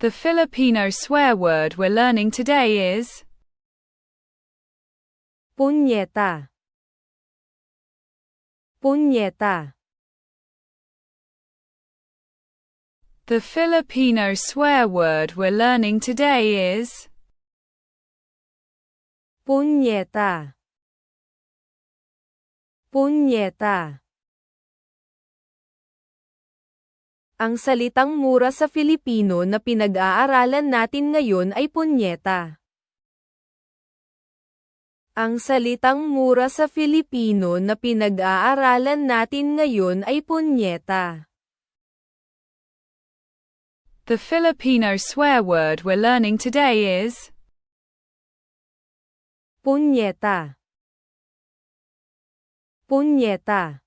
The Filipino swear word we're learning today is punyeta, punyeta. The Filipino swear word we're learning today is punyeta, punyeta. Ang salitang mura sa Filipino na pinag-aaralan natin ngayon ay punyeta. Ang salitang mura sa Filipino na pinag-aaralan natin ngayon ay punyeta. The Filipino swear word we're learning today is punyeta, punyeta.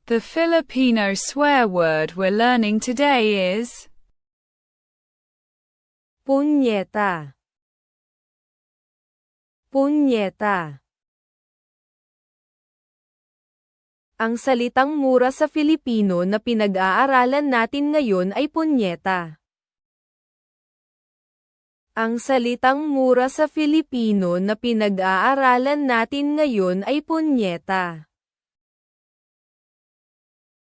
The Filipino swear word we're learning today is punyeta, punyeta. Ang salitang mura sa Filipino na pinag-aaralan natin ngayon ay punyeta. Ang salitang mura sa Filipino na pinag-aaralan natin ngayon ay punyeta.